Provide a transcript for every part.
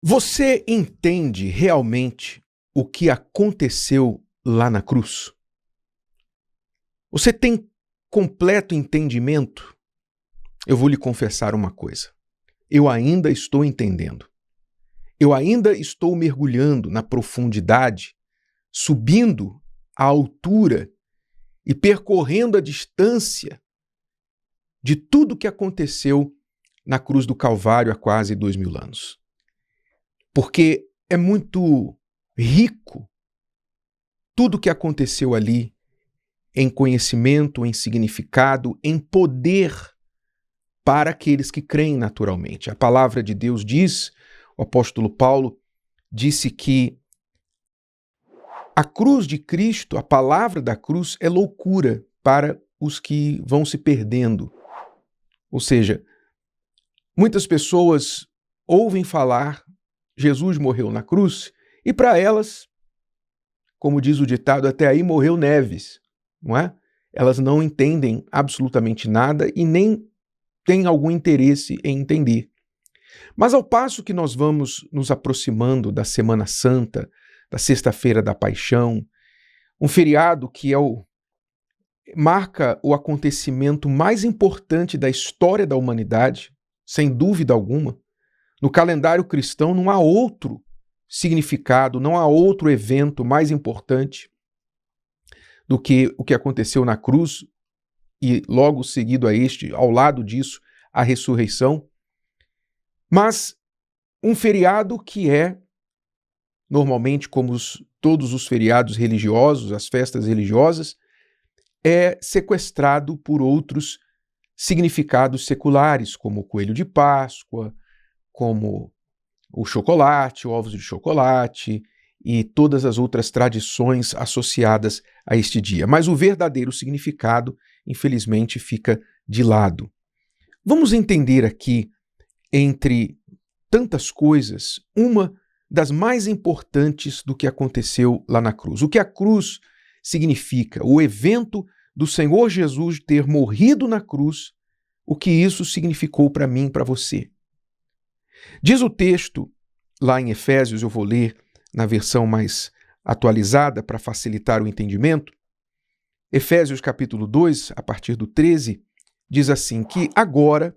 Você entende realmente o que aconteceu lá na cruz? Você tem completo entendimento? Eu vou lhe confessar uma coisa. Eu ainda estou entendendo. Eu ainda estou mergulhando na profundidade, subindo a altura e percorrendo a distância de tudo que aconteceu na cruz do Calvário há quase 2000 anos. Porque é muito rico tudo que aconteceu ali em conhecimento, em significado, em poder para aqueles que creem naturalmente. A palavra de Deus diz, o apóstolo Paulo disse que a cruz de Cristo, a palavra da cruz, é loucura para os que vão se perdendo. Ou seja, muitas pessoas ouvem falar Jesus morreu na cruz e para elas, como diz o ditado, até aí morreu Neves, não é? Elas não entendem absolutamente nada e nem têm algum interesse em entender. Mas ao passo que nós vamos nos aproximando da Semana Santa, da Sexta-feira da Paixão, um feriado que marca o acontecimento mais importante da história da humanidade, sem dúvida alguma. No calendário cristão não há outro significado, não há outro evento mais importante do que o que aconteceu na cruz e logo seguido a este, ao lado disso, a ressurreição. Mas um feriado que é, normalmente, como todos os feriados religiosos, as festas religiosas, é sequestrado por outros significados seculares, como o coelho de Páscoa, como o chocolate, ovos de chocolate e todas as outras tradições associadas a este dia. Mas o verdadeiro significado, infelizmente, fica de lado. Vamos entender aqui, entre tantas coisas, uma das mais importantes do que aconteceu lá na cruz. O que a cruz significa, o evento do Senhor Jesus ter morrido na cruz, o que isso significou para mim e para você. Diz o texto, lá em Efésios, eu vou ler na versão mais atualizada para facilitar o entendimento. Efésios capítulo 2, a partir do 13, diz assim que agora,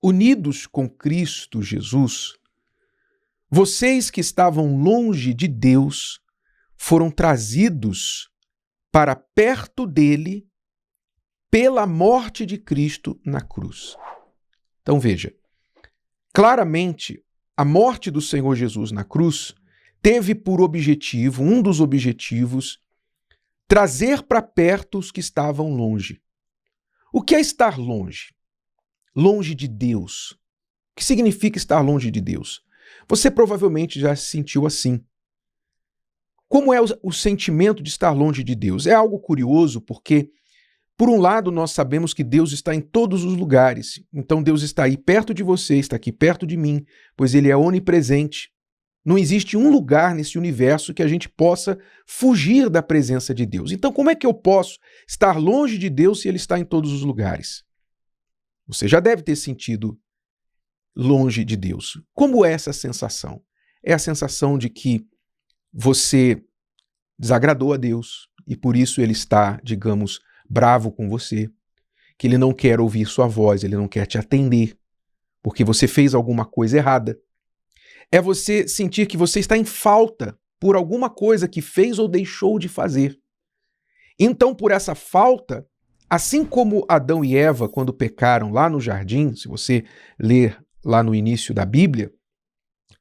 unidos com Cristo Jesus, vocês que estavam longe de Deus foram trazidos para perto dele pela morte de Cristo na cruz. Então veja, claramente, a morte do Senhor Jesus na cruz teve por objetivo, um dos objetivos, trazer para perto os que estavam longe. O que é estar longe? Longe de Deus. O que significa estar longe de Deus? Você provavelmente já se sentiu assim. Como é o sentimento de estar longe de Deus? É algo curioso porque, por um lado, nós sabemos que Deus está em todos os lugares. Então Deus está aí perto de você, está aqui perto de mim, pois Ele é onipresente. Não existe um lugar nesse universo que a gente possa fugir da presença de Deus. Então como é que eu posso estar longe de Deus se Ele está em todos os lugares? Você já deve ter sentido longe de Deus. Como é essa sensação? É a sensação de que você desagradou a Deus e por isso Ele está, digamos, bravo com você, que Ele não quer ouvir sua voz, Ele não quer te atender, porque você fez alguma coisa errada. É você sentir que você está em falta por alguma coisa que fez ou deixou de fazer. Então, por essa falta, assim como Adão e Eva, quando pecaram lá no jardim, se você ler lá no início da Bíblia,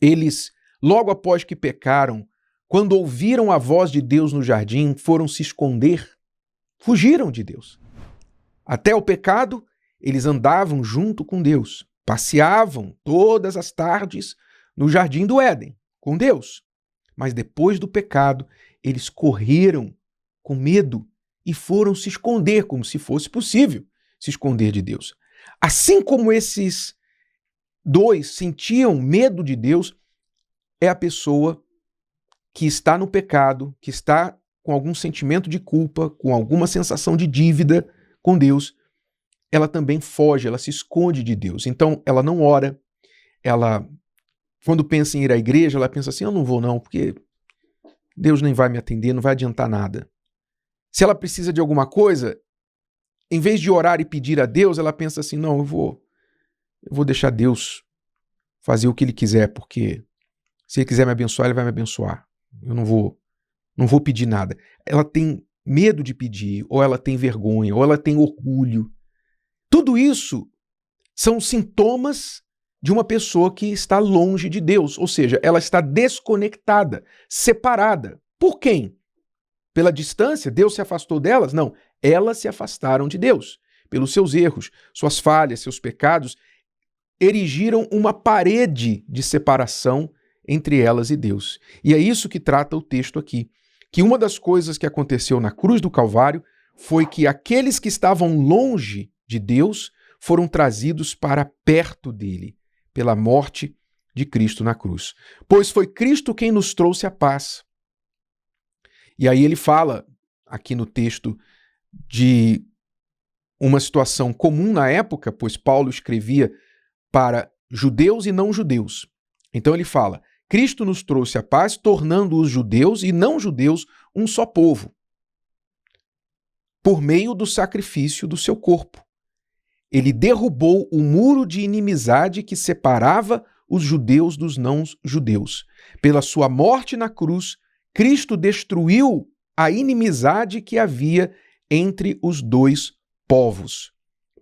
eles, logo após que pecaram, quando ouviram a voz de Deus no jardim, foram se esconder, fugiram de Deus. Até o pecado, eles andavam junto com Deus, passeavam todas as tardes no jardim do Éden, com Deus. Mas depois do pecado, eles correram com medo e foram se esconder, como se fosse possível se esconder de Deus. Assim como esses dois sentiam medo de Deus, é a pessoa que está no pecado, que está com algum sentimento de culpa, com alguma sensação de dívida com Deus, ela também foge, ela se esconde de Deus. Então, ela não ora, ela quando pensa em ir à igreja, ela pensa assim, eu não vou não, porque Deus nem vai me atender, não vai adiantar nada. Se ela precisa de alguma coisa, em vez de orar e pedir a Deus, ela pensa assim, não, eu vou deixar Deus fazer o que Ele quiser, porque se Ele quiser me abençoar, Ele vai me abençoar. Eu não vou pedir nada. Ela tem medo de pedir, ou ela tem vergonha, ou ela tem orgulho. Tudo isso são sintomas de uma pessoa que está longe de Deus, ou seja, ela está desconectada, separada. Por quem? Pela distância? Deus se afastou delas? Não, elas se afastaram de Deus. Pelos seus erros, suas falhas, seus pecados, erigiram uma parede de separação entre elas e Deus. E é isso que trata o texto aqui, que uma das coisas que aconteceu na cruz do Calvário foi que aqueles que estavam longe de Deus foram trazidos para perto dele, pela morte de Cristo na cruz. Pois foi Cristo quem nos trouxe a paz. E aí ele fala, aqui no texto, de uma situação comum na época, pois Paulo escrevia para judeus e não judeus. Então ele fala, Cristo nos trouxe a paz, tornando os judeus e não judeus um só povo, por meio do sacrifício do seu corpo. Ele derrubou o muro de inimizade que separava os judeus dos não-judeus. Pela sua morte na cruz, Cristo destruiu a inimizade que havia entre os dois povos.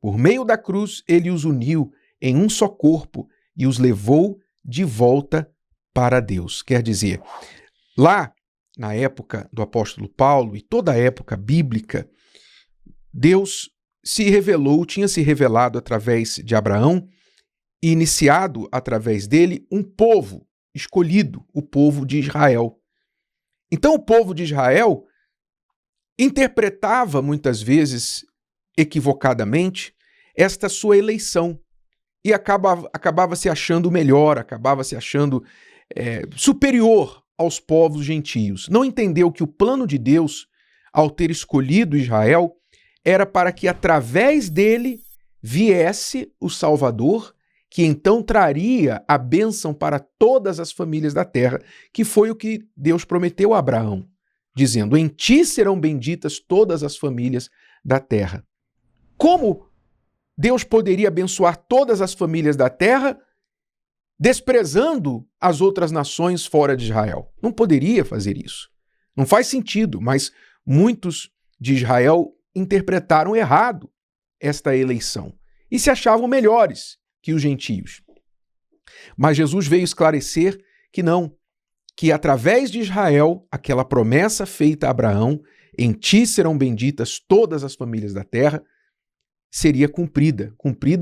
Por meio da cruz, ele os uniu em um só corpo e os levou de volta para Deus. Quer dizer, lá na época do apóstolo Paulo e toda a época bíblica, Deus tinha se revelado através de Abraão e iniciado através dele um povo escolhido, o povo de Israel. Então o povo de Israel interpretava muitas vezes equivocadamente esta sua eleição e acabava se achando melhor, acabava se achando superior aos povos gentios. Não entendeu que o plano de Deus, ao ter escolhido Israel, era para que através dele viesse o Salvador, que então traria a bênção para todas as famílias da terra, que foi o que Deus prometeu a Abraão, dizendo, em ti serão benditas todas as famílias da terra. Como Deus poderia abençoar todas as famílias da terra, desprezando as outras nações fora de Israel? Não poderia fazer isso. Não faz sentido, mas muitos de Israel interpretaram errado esta eleição e se achavam melhores que os gentios. Mas Jesus veio esclarecer que não, que através de Israel, aquela promessa feita a Abraão, em ti serão benditas todas as famílias da terra, seria cumprida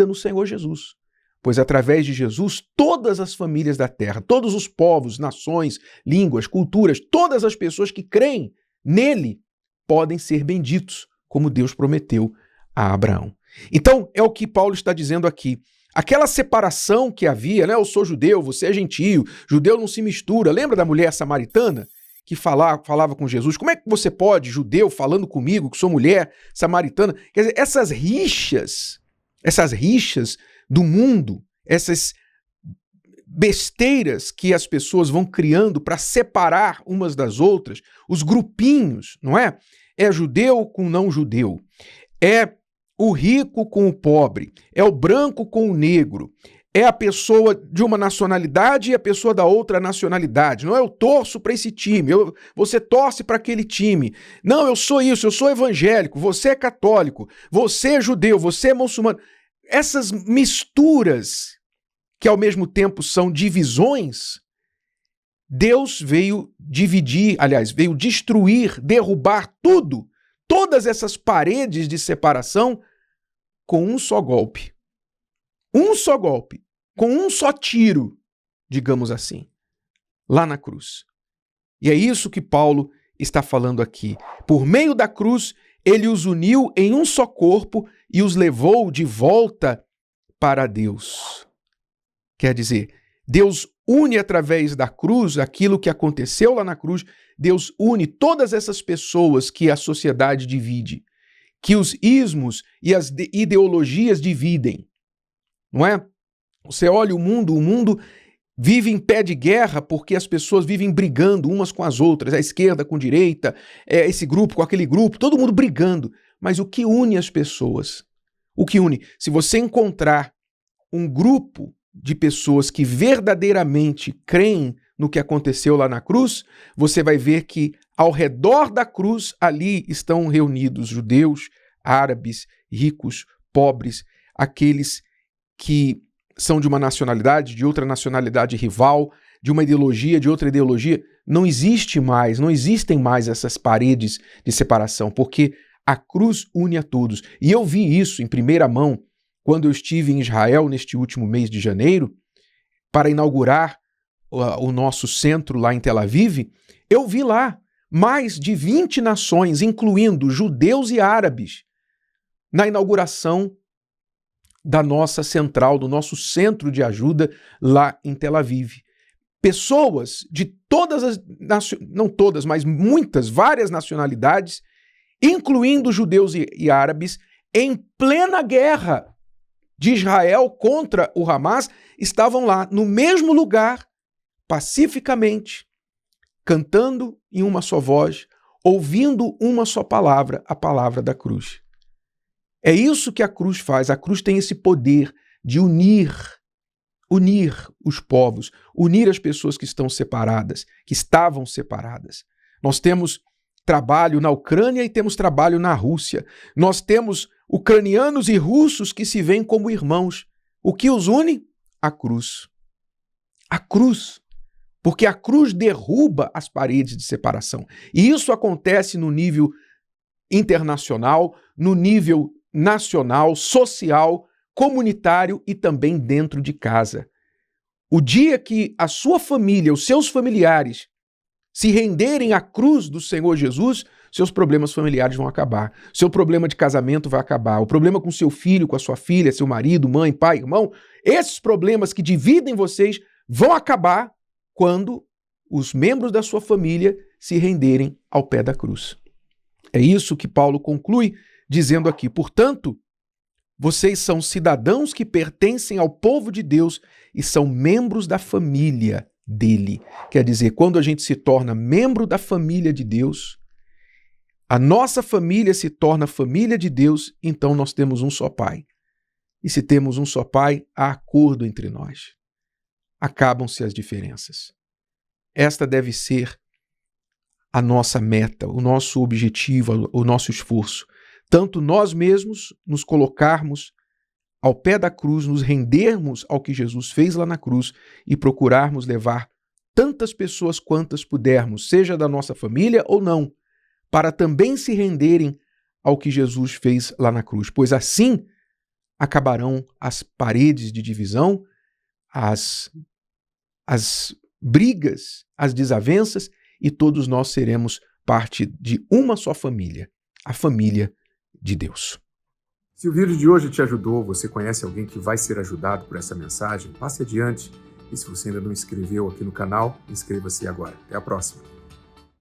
no Senhor Jesus. Pois através de Jesus, todas as famílias da terra, todos os povos, nações, línguas, culturas, todas as pessoas que creem nele podem ser benditos, como Deus prometeu a Abraão. Então, é o que Paulo está dizendo aqui. Aquela separação que havia, né? Eu sou judeu, você é gentio, judeu não se mistura. Lembra da mulher samaritana que falava com Jesus? Como é que você pode, judeu, falando comigo, que sou mulher samaritana? Quer dizer, essas rixas do mundo, essas besteiras que as pessoas vão criando para separar umas das outras, os grupinhos, não é? É judeu com não judeu, é o rico com o pobre, é o branco com o negro, é a pessoa de uma nacionalidade e a pessoa da outra nacionalidade. Não, eu torço para esse time, você torce para aquele time. Não, eu sou isso, eu sou evangélico, você é católico, você é judeu, você é muçulmano. Essas misturas que ao mesmo tempo são divisões, Deus veio dividir, aliás, veio destruir, derrubar tudo, todas essas paredes de separação com um só golpe. Um só golpe, com um só tiro, digamos assim, lá na cruz. E é isso que Paulo está falando aqui. Por meio da cruz, ele os uniu em um só corpo e os levou de volta para Deus. Quer dizer, Deus une através da cruz aquilo que aconteceu lá na cruz, Deus une todas essas pessoas que a sociedade divide, que os ismos e as ideologias dividem. Não é? Você olha o mundo vive em pé de guerra porque as pessoas vivem brigando umas com as outras, a esquerda com a direita, esse grupo com aquele grupo, todo mundo brigando. Mas o que une as pessoas? O que une? Se você encontrar um grupo de pessoas que verdadeiramente creem no que aconteceu lá na cruz, você vai ver que ao redor da cruz ali estão reunidos judeus, árabes, ricos, pobres, aqueles que são de uma nacionalidade, de outra nacionalidade rival, de uma ideologia, de outra ideologia. Não existem mais essas paredes de separação, porque a cruz une a todos. E eu vi isso em primeira mão quando eu estive em Israel neste último mês de janeiro, para inaugurar o nosso centro lá em Tel Aviv. Eu vi lá mais de 20 nações, incluindo judeus e árabes, na inauguração da nossa central, do nosso centro de ajuda lá em Tel Aviv. Pessoas de todas as, não todas, mas muitas, várias nacionalidades, incluindo judeus e árabes, em plena guerra de Israel contra o Hamas, estavam lá no mesmo lugar, pacificamente, cantando em uma só voz, ouvindo uma só palavra, a palavra da cruz. É isso que a cruz faz. A cruz tem esse poder de unir os povos, unir as pessoas que estão separadas, que estavam separadas. Nós temos trabalho na Ucrânia e temos trabalho na Rússia. Nós temos ucranianos e russos que se veem como irmãos. O que os une? A cruz. A cruz. Porque a cruz derruba as paredes de separação. E isso acontece no nível internacional, no nível nacional, social, comunitário e também dentro de casa. O dia que a sua família, os seus familiares, se renderem à cruz do Senhor Jesus, seus problemas familiares vão acabar. Seu problema de casamento vai acabar. O problema com seu filho, com a sua filha, seu marido, mãe, pai, irmão, esses problemas que dividem vocês vão acabar quando os membros da sua família se renderem ao pé da cruz. É isso que Paulo conclui dizendo aqui: portanto, vocês são cidadãos que pertencem ao povo de Deus e são membros da família dele. Quer dizer, quando a gente se torna membro da família de Deus, a nossa família se torna família de Deus, então nós temos um só Pai. E se temos um só Pai, há acordo entre nós. Acabam-se as diferenças. Esta deve ser a nossa meta, o nosso objetivo, o nosso esforço. Tanto nós mesmos nos colocarmos ao pé da cruz, nos rendermos ao que Jesus fez lá na cruz e procurarmos levar tantas pessoas quantas pudermos, seja da nossa família ou não, para também se renderem ao que Jesus fez lá na cruz. Pois assim acabarão as paredes de divisão, as brigas, as desavenças, e todos nós seremos parte de uma só família, a família de Deus. Se o vídeo de hoje te ajudou, você conhece alguém que vai ser ajudado por essa mensagem, passe adiante. E se você ainda não inscreveu aqui no canal, inscreva-se agora. Até a próxima.